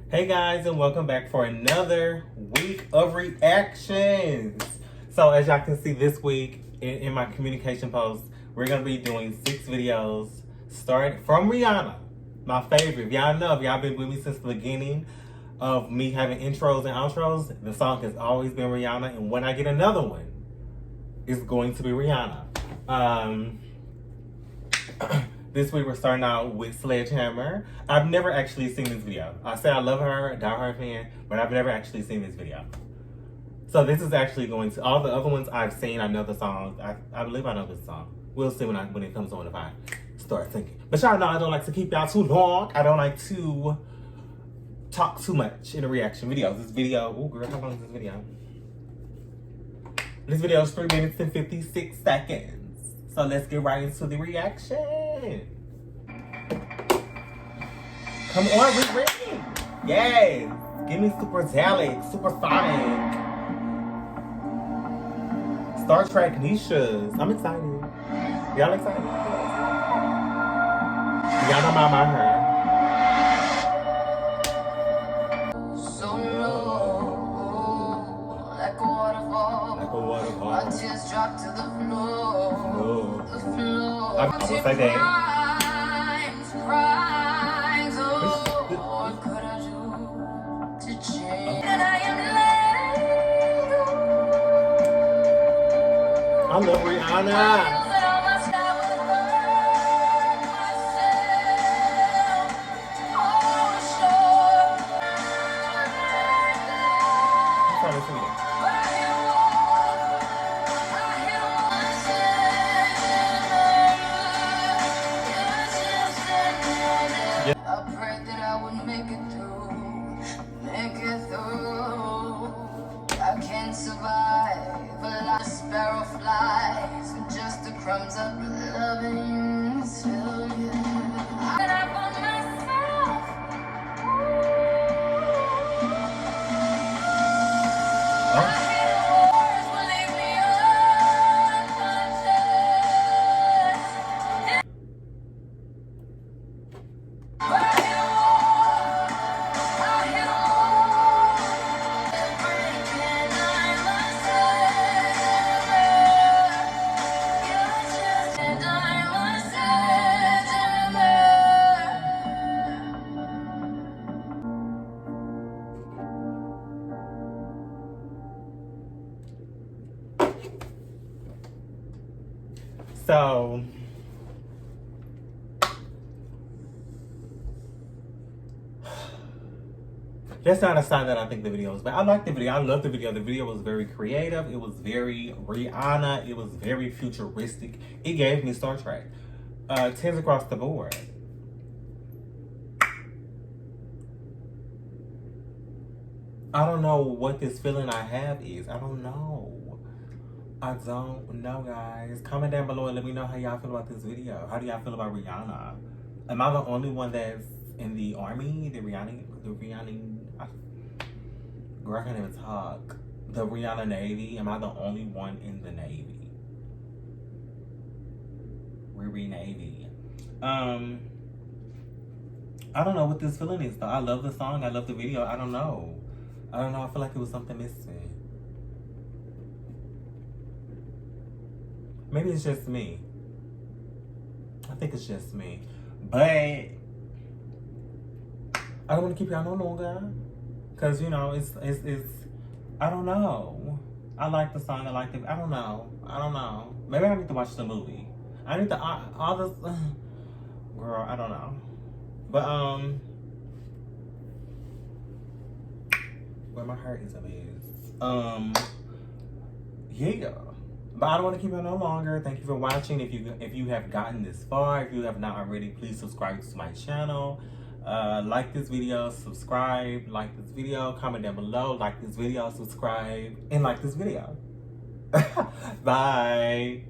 Hey guys, and welcome back for another week of reactions. So as y'all can see this week in my communication post, we're going to be doing 6 videos starting from Rihanna, my favorite. If y'all know, if y'all been with me since the beginning of me having intros and outros, the song has always been Rihanna, and when I get another one, it's going to be Rihanna. This week we're starting out with Sledgehammer. I've never actually seen this video. I say I love her, a diehard fan, but I've never actually seen this video. So this is actually going to, all the other ones I've seen, I know the songs. I believe I know this song. We'll see when it comes on if I start thinking. But y'all know I don't like to keep y'all too long. I don't like to talk too much in the reaction videos. This video, oh girl, how long is this video? This video is 3 minutes and 56 seconds. So let's get right into the reaction. Come on, Rihanna. Yes. Give me supersonic, supersonic. Star Trek Nishas. I'm excited. Y'all excited? Y'all know my her. So low, like a waterfall. Like a waterfall. My tears drop to the floor. The floor. I was like that. Crimes, oh, what could I do to change? And I am letting go. I love Rihanna. I prayed that I would make it through. I can't survive, but like a sparrow flies with just the crumbs of loving till you. And I found myself. I hate wars will leave me unconscious. So that's not a sign that I think the video was bad. I like the video. I love the video. The video was very creative. It was very Rihanna. It was very futuristic. It gave me Star Trek. 10s across the board. I don't know what this feeling I have is. I don't know. I don't know, guys. Comment down below and let me know how y'all feel about this video. How do y'all feel about Rihanna? Am I the only one that's in the army? The Rihanna, girl, I can't even talk. The Rihanna Navy. Am I the only one in the Navy? Riri Navy. I don't know what this feeling is though. I love the song. I love the video. I don't know. I feel like it was something missing. Maybe it's just me. I think it's just me. But I don't want to keep y'all no longer. Cause you know, it's I don't know. I like the song, I like it. I don't know. Maybe I need to watch the movie. I need to all this girl, I don't know. But where my heart is yeah. But I don't want to keep it no longer. Thank you for watching. If you have gotten this far, if you have not already, please subscribe to my channel. Like this video, subscribe, like this video, comment down below, like this video, subscribe, and like this video. Bye.